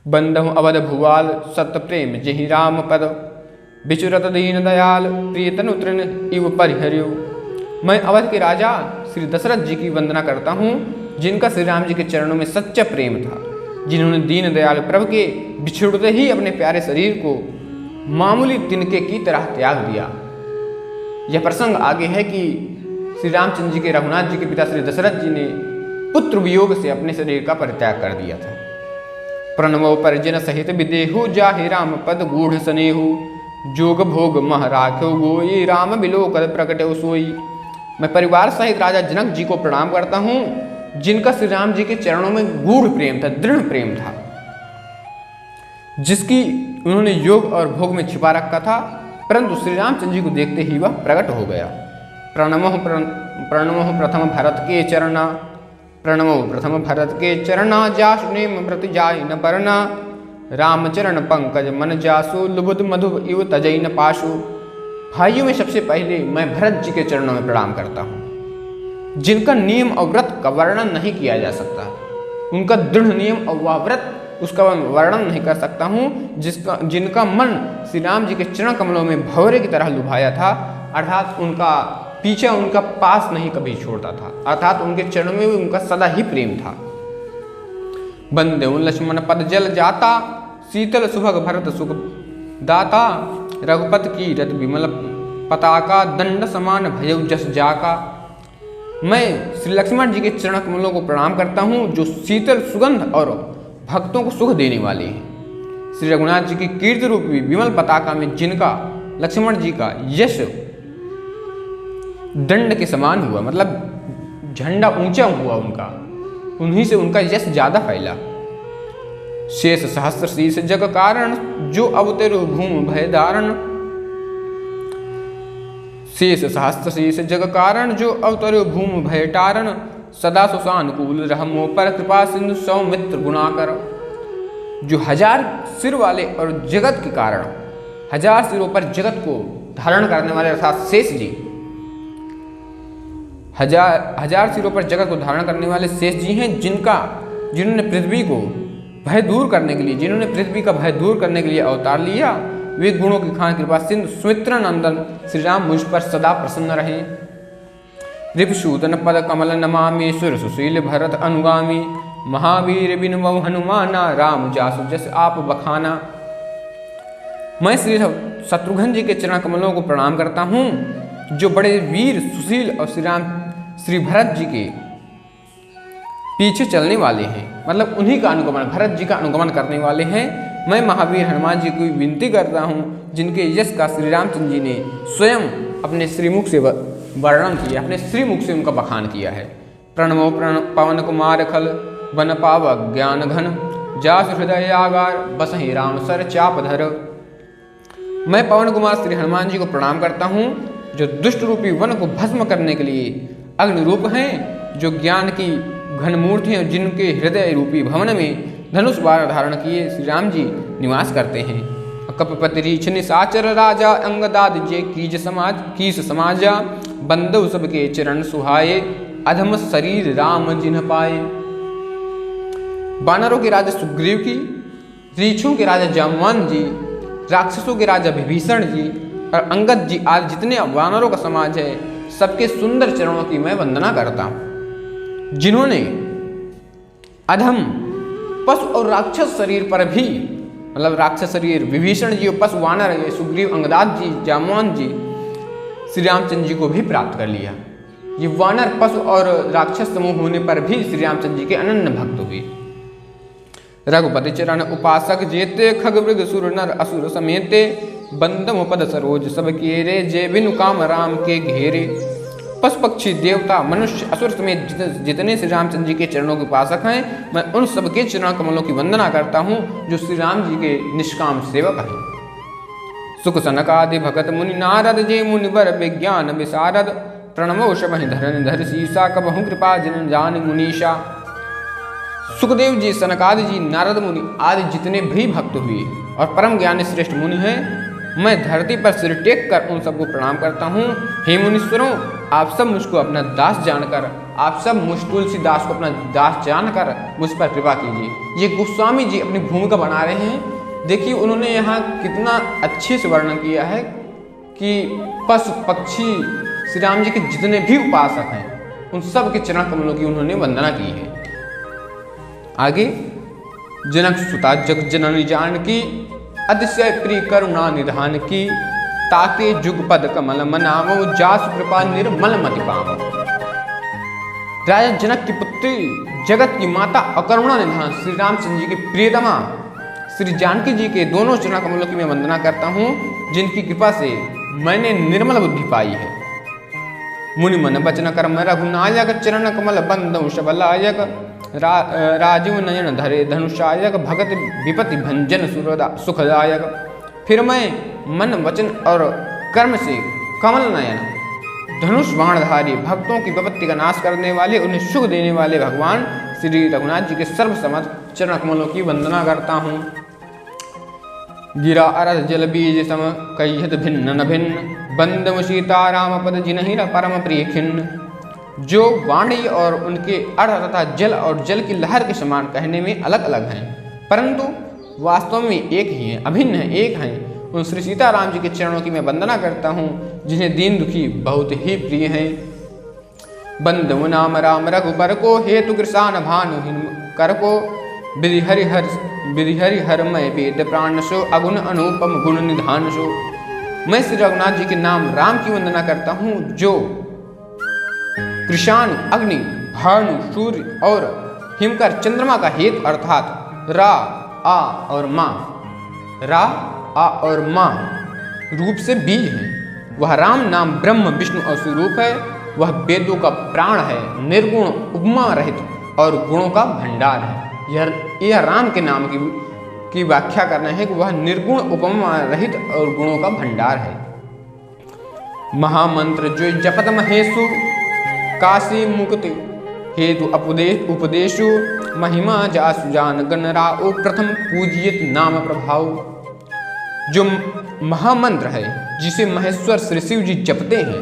बंधहु अवध भुवाल सत्य प्रेम जहि राम पद, बिचुरत दीन दयाल प्रियतनु तृण इव परिहर्यो। मैं अवध के राजा श्री दशरथ जी की वंदना करता हूँ, जिनका श्री राम जी के चरणों में सच्चा प्रेम था, जिन्होंने दीन दयाल प्रभु के बिछुड़ते ही अपने प्यारे शरीर को मामूली तिनके की तरह त्याग दिया। यह प्रसंग आगे है कि श्री रामचंद्र जी के रघुनाथ जी के पिता श्री दशरथ जी ने पुत्र वियोग से अपने शरीर का परित्याग कर दिया था। प्रणवो परिजन सहित विदेहु जाहि राम पद गूढ़ स्नेहु, जोग भोग मह राख्यो गोई राम बिलोकद प्रकटो सोई। मैं परिवार सहित राजा जनक जी को प्रणाम करता हूँ, जिनका श्री राम जी के चरणों में गूढ़ प्रेम था, दृढ़ प्रेम था, जिसकी उन्होंने योग और भोग में छिपा रखा था, परंतु श्री रामचंद्र जी को देखते ही वह प्रकट हो गया। प्रणमो प्रथम भरत के चरणा, प्रणमो प्रथम भरत के चरणा, जासु नेम व्रत जाय न परना, रामचरण पंकज मन जासु, लुबुद मधु इव तजई न पाशु। भाइयों में सबसे पहले मैं भरत जी के चरणों में प्रणाम करता हूँ, जिनका नियम और व्रत का वर्णन नहीं किया जा सकता। उनका दृढ़ नियम और वह व्रत, उसका वर्णन नहीं कर सकता हूँ, जिनका मन श्री राम जी के चरण कमलों में भंवरे की तरह लुभाया था, अर्थात उनका पीछा उनका पास नहीं कभी छोड़ता था, अर्थात उनके चरणों में भी उनका सदा ही प्रेम था। बंदे लक्ष्मण पद जल जाता, शीतल सुभग भरत सुख दाता, रघुपत की रत विमल पताका, दंड समान भयउ जस जाका। मैं श्री लक्ष्मण जी के चरण कमलों को प्रणाम करता हूँ, जो शीतल सुगंध और भक्तों को सुख देने वाले हैं। श्री रघुनाथ जी की कीर्ति रूपी विमल पताका में जिनका लक्ष्मण जी का यश दंड के समान हुआ, मतलब झंडा ऊंचा हुआ उनका, उन्हीं से उनका यश ज्यादा फैला। शेष सहस्त्र शीस जग कारण, जो अवतरु भूम भय धारण, शेष सहस्त्र शीस जग कारण, जो अवतरु भूम भय टारण, सदा सुसानुकूल रहमो पर कृपा सिंधु सौमित्र गुणाकर। जो 1000 सिर वाले और जगत के कारण, 1000 सिरों पर जगत को धारण करने वाले अर्थात शेष जी, 1000 सिरों पर जगत को धारण करने वाले शेष जी हैं, जिन्होंने पृथ्वी को भय दूर करने के लिए, जिन्होंने पृथ्वी का भय दूर करने के लिए अवतार लिया। वे गुणों की खान कृपा सिंधु सुमित्र नंदन श्री राम मुझ पर सदा प्रसन्न रहे। रिपुसूदन पद कमल नमामि, सुर सुशील भरत अनुगामी, महावीर बिनु हनुमाना, राम जासु जस आप बखाना। मैं श्री शत्रुघ्न जी के चरण कमलों को प्रणाम करता हूँ, जो बड़े वीर सुशील और श्री भरत जी के पीछे चलने वाले हैं, मतलब उन्हीं का अनुगमन, भरत जी का अनुगमन करने वाले हैं। मैं महावीर हनुमान जी को विनती करता हूँ, जिनके यश का श्री रामचंद्र जी ने स्वयं अपने श्रीमुख से वर्णन किया, अपने श्रीमुख से उनका बखान किया है। प्रणमो पवन कुमार खल, वन पावक ज्ञान घन, जासु हृदय आगार, बसहि राम सर चाप धर। मैं पवन कुमार श्री हनुमान जी को प्रणाम करता हूँ, जो दुष्ट रूपी वन को भस्म करने के लिए अग्नि रूप हैं, जो ज्ञान की घन मूर्ति हैं, जिनके हृदय रूपी भवन में धनुष बाण धारण किए श्री राम जी निवास करते हैं। कपपति रीछ निशाचर राजा, अंगदाद जे कीस समाजा, बंदव सबके चरण सुहाए, अधम शरीर राम जिन्ह पाए। वानरों के राजा सुग्रीव की, रीछों के राजा जामवान जी, राक्षसों के राजा विभीषण जी और अंगद जी आदि जितने वानरों का समाज है, सबके सुंदर चरणों की मैं वंदना करता हूँ, जिन्होंने अधम पशु और राक्षस शरीर पर भी, मतलब राक्षस शरीर विभीषण जी और पशु वानर ये सुग्रीव, अंगदाद जी, जामवान जी, श्री रामचंद्र जी को भी प्राप्त कर लिया। ये वानर पशु और राक्षस समूह होने पर भी श्री रामचंद्र जी के अनन्य भक्त हुए। रघुपति चरण उपासक जेते, खगमृग सुर नर असुर समेते, बंदम पद सरोज सब केरे, जय बिनु काम राम के घेरे। पशु पक्षी देवता मनुष्य असुर समेत जितने श्री रामचंद्र जी के चरणों के उपासक हैं, मैं उन सबके चरण कमलों की वंदना करता हूँ, जो श्री राम जी के निष्काम सेवक हैं। सुख सनकादि भगत मुनि नारद, जे मुनिवर विज्ञान विशारद, प्रणमो शबहि धरन धर शीसा, कबहु कृपा जन जान मुनीषा। सुखदेव जी, सनकादि जी, नारद मुनि आदि जितने भी भक्त हुए और परम ज्ञानी श्रेष्ठ मुनि हैं, मैं धरती पर सिर टेक कर उन सबको प्रणाम करता हूँ। हे मुनीश्वरों, आप सब मुझको अपना दास जानकर आप सब मुझ तुलसीदास को अपना दास जानकर मुझ पर कृपा कीजिए। ये गोस्वामी जी अपनी भूमिका बना रहे हैं। देखिए उन्होंने यहाँ कितना अच्छे से वर्णन किया है कि पशु पक्षी श्री राम जी के जितने भी उपासक हैं उन सब के चरण कमलों की उन्होंने वंदना की है। आगे जनक सुता जग जननी जानकी अतिशय प्रिय करुणा निधान की ताके जुगपद कमल मनावो जासु कृपा निर्मल मति पावो। राजा जनक की पुत्री जगत की माता अकरुणा निधान श्री रामचंद्र जी के प्रियतमा श्री जानकी जी के दोनों चरण कमलों की मैं वंदना करता हूँ, जिनकी कृपा से मैंने निर्मल बुद्धि पाई है। मुनि मन बचन कर्म रघुनायक चरण कमल बंदौ शबलायक राजीव नयन धरे धनुषायक भगत विपति भंजन सुखदायक। फिर मैं मन वचन और कर्म से कमल नयन धनुष बाणधारी भक्तों की विपत्ति का नाश करने वाले उन्हें सुख देने वाले भगवान श्री रघुनाथ जी के सर्वसम्मत चरण कमलों की वंदना करता हूँ। गिरा अरथ जल बीज सम कह्यत भिन्न न भिन्न बंदम सीताराम पद जिन्हि परम प्रिय खिन्न। जो वाणी और उनके अर्थ तथा जल और जल की लहर के समान कहने में अलग अलग हैं, परंतु वास्तव में एक ही हैं, अभिन्न हैं, एक हैं। उन श्री सीताराम जी के चरणों की मैं वंदना करता हूँ, जिन्हें दीन दुखी बहुत ही प्रिय हैं। बंदमु नाम राम रघुबर को हेतु कृषान भानु कर को विधि हरि हरमय वेद प्राण सो अगुण अनुपम गुण निधान सो। मैं श्री रघुनाथ जी के नाम राम की वंदना करता हूँ, जो कृषाण अग्नि भानु सूर्य और हिमकर चंद्रमा का हेतु अर्थात रा आ और माँ रूप से बीज है। वह राम नाम ब्रह्म विष्णु और स्वरूप है। वह वेदों का प्राण है, निर्गुण उपमा रहित और गुणों का भंडार है। यह राम के नाम की व्याख्या करना है कि वह निर्गुण उपमा रहित और गुणों का भंडार है। महामंत्र जो जपत महेशु काशी मुक्ति हेतु उपदेशु महिमा जासु जान गणराओ प्रथम पूजित नाम प्रभाव। जो महामंत्र है जिसे महेश्वर श्री शिव जी जपते हैं,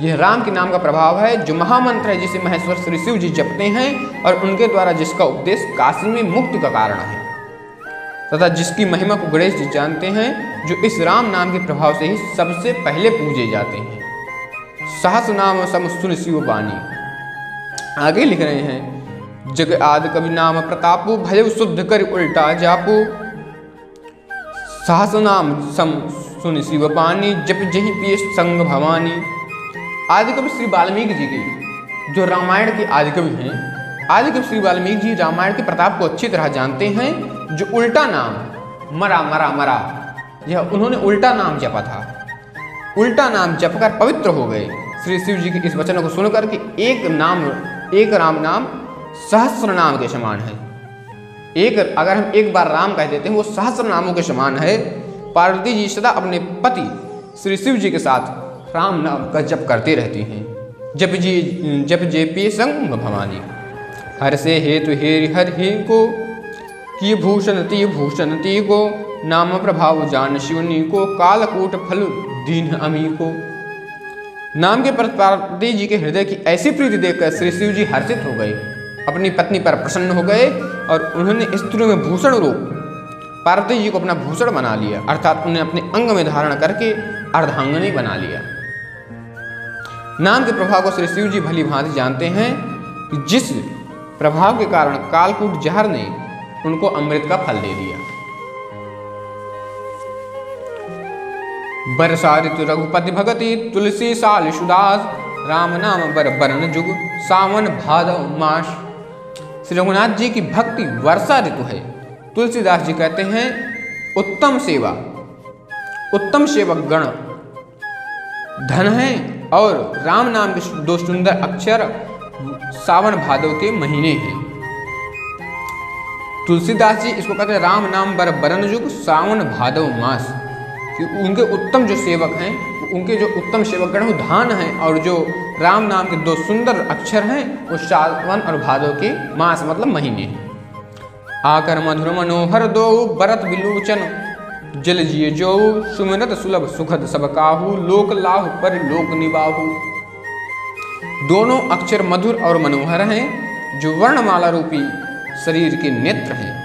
यह राम के नाम का प्रभाव है। जो महामंत्र है जिसे महेश्वर श्री शिव जी जपते हैं और उनके द्वारा जिसका उपदेश काशी में मुक्ति का कारण है, तथा जिसकी महिमा को गणेश जी जानते हैं, जो इस राम नाम के प्रभाव से ही सबसे पहले पूजे जाते हैं। सहस्र नाम सम सुन शिव बानी। आगे लिख रहे हैं, जग आदि कवि नाम प्रतापु भय शुद्ध कर उल्टा जापू। सहस्र नाम सम सुन शिव बानी जप जही पिय संग भवानी। आदि कवि श्री वाल्मीकि जी की, जो रामायण के आदि कवि हैं, आदि कवि श्री वाल्मीकि जी रामायण के प्रताप को अच्छी तरह जानते हैं। जो उल्टा नाम मरा मरा मरा, यह उन्होंने उल्टा नाम जपा था। उल्टा नाम जपकर पवित्र हो गए। श्री शिव जी के इस वचन को सुनकर कि एक राम नाम सहस्र नाम के समान है। अगर हम एक बार राम कह देते हैं, वो सहस्र नामों के समान है। पार्वती जी सदा अपने पति श्री शिव जी के साथ राम नाम का जप करती रहती हैं। जप जे पी संग भवानी। हर से हेतु हेरि हर ही को कि भूषण ती को नाम प्रभाव जान शिवनी को कालकूट फल दीन अमी को। नाम के प्रति पार्वती जी के हृदय की ऐसी प्रीति देखकर श्री शिव जी हर्षित हो गए, अपनी पत्नी पर प्रसन्न हो गए और उन्होंने स्त्रियों में भूषण रूप पार्वती जी को अपना भूषण बना लिया, अर्थात उन्हें अपने अंग में धारण करके अर्धांगिनी बना लिया। नाम के प्रभाव को श्री शिव जी भली भांति जानते हैं कि जिस प्रभाव के कारण कालकूट जहर ने उनको अमृत का फल दे दिया। बरसा ऋतु रघुपति भगति तुलसी साल सुदास राम नाम बर बरन जुग सावन भादव मास। श्री रघुनाथ जी की भक्ति वर्षा ऋतु है। तुलसीदास जी कहते हैं, उत्तम सेवक गण धन है और राम नाम के दो सुंदर अक्षर सावन भादव के महीने हैं। तुलसीदास जी इसको कहते हैं राम नाम बर बरन जुग सावन भादव मास, कि उनके उत्तम जो सेवक हैं, उनके जो उत्तम सेवक गण वो धान हैं, और जो राम नाम के दो सुंदर अक्षर हैं वो सावन और भादव के मास मतलब महीने हैं। आकर मधुर मनोहर दो बरत विलोचन जल जिये जो सुमिरत सुलभ सुखद सब काहू लोक लाभ पर लोक निबाहू। दोनों अक्षर मधुर और मनोहर हैं, जो वर्णमाला रूपी शरीर के नेत्र हैं।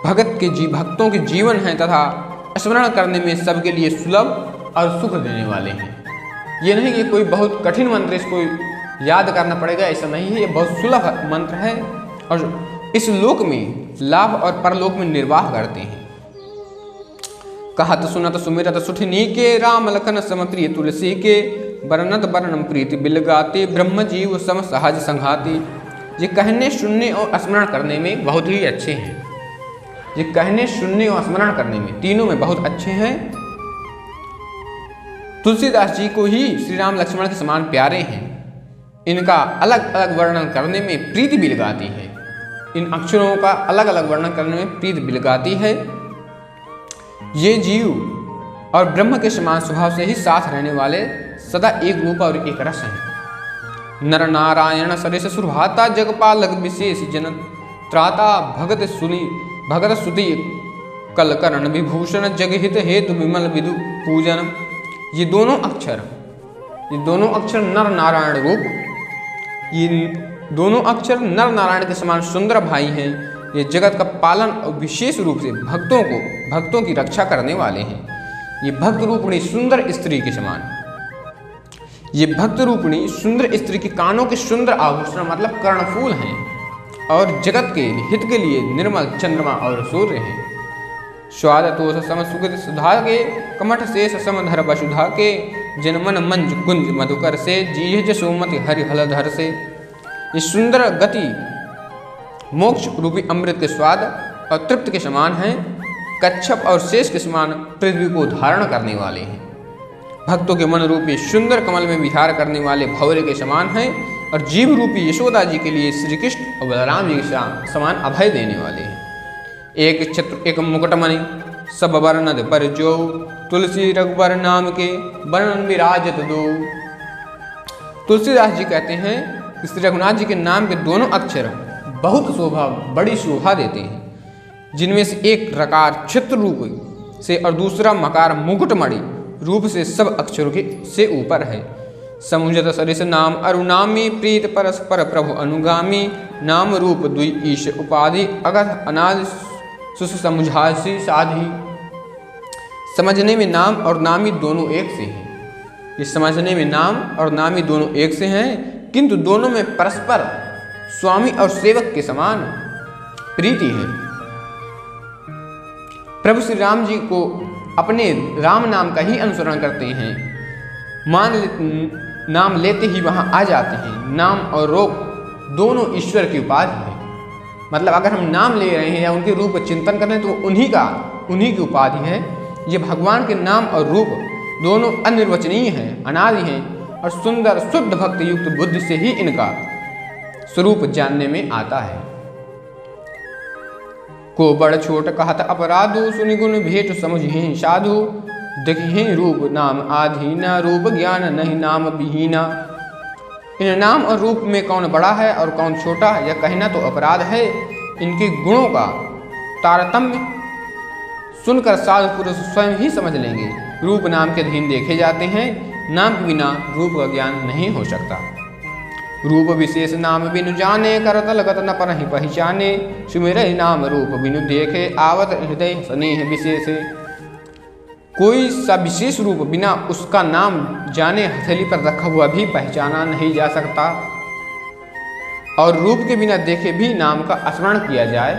भक्तों के जीवन हैं तथा स्मरण करने में सबके लिए सुलभ और सुख देने वाले हैं। ये नहीं कि कोई बहुत कठिन मंत्र इसको याद करना पड़ेगा, ऐसा नहीं है। ये बहुत सुलभ मंत्र है और इस लोक में लाभ और परलोक में निर्वाह करते हैं। कहत सुनत सुमिरत सुठनी के, राम लखन सम प्रिय तुलसी के, वर्णत वर्णम प्रीति बिल गाते, ब्रह्म जीव सम सहज संघाते। ये कहने सुनने और स्मरण करने में बहुत ही अच्छे हैं। ये कहने सुनने और स्मरण करने में तीनों में बहुत अच्छे हैं। तुलसीदास जी को ही श्री राम लक्ष्मण के समान प्यारे हैं। इनका अलग अलग वर्णन करने में प्रीति बिलगाती है। इन अक्षरों का अलग अलग वर्णन करने में प्रीति बिलगाती है। ये जीव और ब्रह्म के समान स्वभाव से ही साथ रहने वाले सदा एक रूप और एक रस हैं। नर नारायण सरिस सुरभाता, जगपालक विशेष जन त्राता, भगत सुति कलकरण विभूषण, जगहित हेतु विमल विदु पूजन। ये दोनों अक्षर नर नारायण रूप, ये दोनों अक्षर नर नारायण के समान सुंदर भाई हैं। ये जगत का पालन और विशेष रूप से भक्तों की रक्षा करने वाले हैं। ये भक्त रूपिणी सुंदर स्त्री के समान, ये भक्त रूपिणी सुंदर स्त्री के कानों के सुंदर आभूषण मतलब कर्णफूल हैं और जगत के हित के लिए निर्मल चंद्रमा और सूर्य हैं। स्वाद तोष सम सुगत सुधा के, कमठ शेष समधर वसुधा के, जनमन मंज कुंज मधुकर से, जीह जसोमति हरि हलधर से। ये सुंदर गति मोक्ष रूपी अमृत के स्वाद और तृप्त के समान हैं। कच्छप और शेष के समान पृथ्वी को धारण करने वाले हैं। भक्तों के मन रूपी सुंदर कमल में विहार करने वाले भंवरे के समान हैं और जीव रूपी यशोदा जी के लिए श्री कृष्ण और बलराम जी के समान अभय देने वाले हैं। एक छत्र एक मुकुटमणि सब वर्णद पर जो, तुलसी रघुबर नाम के वर्णन विराजत दो। तुलसीदास जी कहते हैं कि श्री रघुनाथ जी के नाम के दोनों अक्षर बहुत बड़ी शोभा देते हैं, जिनमें से एक रकार छत्र रूप से और दूसरा मकार मुकुटमणि रूप से सब अक्षरों के से ऊपर है। समुझत सरिस नाम अरुणामी, प्रीत परस्पर प्रभु अनुगामी, नाम रूप द्वि ईश उपाधि, अगध अनाद सुसमुझासी साधी। समझने में नाम और नामी दोनों एक से हैं। ये समझने में नाम और नामी दोनों एक से हैं, किंतु दोनों में परस्पर स्वामी और सेवक के समान प्रीति है। प्रभु श्री राम जी को अपने राम नाम का ही अनुसरण करते हैं। नाम लेते ही वहाँ आ जाते हैं। नाम और रूप दोनों ईश्वर की उपाधि है। मतलब अगर हम नाम ले रहे हैं या उनके रूप का चिंतन कर रहे हैं तो उन्हीं की उपाधि है। ये भगवान के नाम और रूप दोनों अनिर्वचनीय हैं, अनादि हैं और सुंदर शुद्ध भक्ति युक्त बुद्धि से ही इनका स्वरूप जानने में आता है। को बड़ छोट कहत अपराधु, सुनि गुण भेट समझहि साधु, देखहि रूप नाम आधीना, रूप ज्ञान नहीं नाम विहीना। इन नाम और रूप में कौन बड़ा है और कौन छोटा, यह कहना तो अपराध है। इनके गुणों का तारतम्य सुनकर साधु पुरुष स्वयं ही समझ लेंगे। रूप नाम के अधीन देखे जाते हैं, नाम के बिना रूप का ज्ञान नहीं हो सकता। रूप विशेष नाम बिनु जाने, करतल गत न परहि पहचाने, सुमिरहि नाम रूप बिनु देखे, आवत हृदय स्नेह विशेष। कोई सा विशेष रूप बिना उसका नाम जाने हथेली पर रखा हुआ भी पहचाना नहीं जा सकता, और रूप के बिना देखे भी नाम का स्मरण किया जाए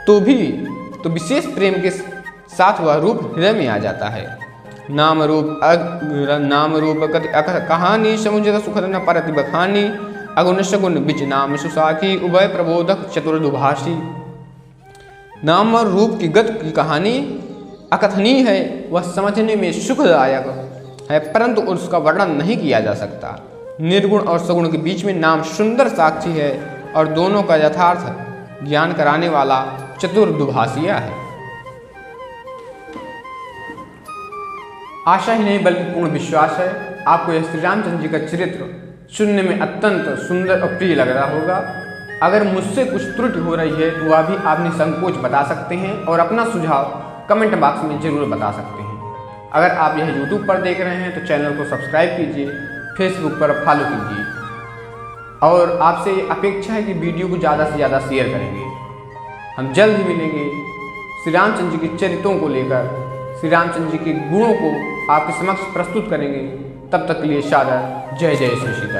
तो विशेष प्रेम के साथ वह रूप हृदय में आ जाता है। नाम रूप गति अकथ कहानी, समुझत सुखद न परति बखानी, अगुण सगुण बिच नाम सुसाखी, उभय प्रबोधक चतुर्दुभाषी। नाम और रूप की गति की कहानी अकथनीय है, वह समझने में सुखदायक है, परंतु उसका वर्णन नहीं किया जा सकता। निर्गुण और सगुण के बीच में नाम सुंदर साक्षी है और दोनों का यथार्थ ज्ञान कराने वाला चतुर्दुभाषिया है। आशा ही नहीं बल्कि पूर्ण विश्वास है आपको यह श्री रामचंद्र जी का चरित्र सुनने में अत्यंत सुंदर और प्रिय लग रहा होगा। अगर मुझसे कुछ त्रुटि हो रही है तो वह भी आप निसंकोच बता सकते हैं और अपना सुझाव कमेंट बॉक्स में जरूर बता सकते हैं। अगर आप यह YouTube पर देख रहे हैं तो चैनल को सब्सक्राइब कीजिए फेसबुक पर फॉलो कीजिए और आपसे अपेक्षा है कि वीडियो को ज़्यादा से ज़्यादा शेयर करेंगे। हम जल्द ही मिलेंगे श्री रामचंद्र जी के चरित्रों को लेकर, श्री रामचंद्र जी के गुणों को आपके समक्ष प्रस्तुत करेंगे। तब तक के लिए सादर जय जय श्री सीता।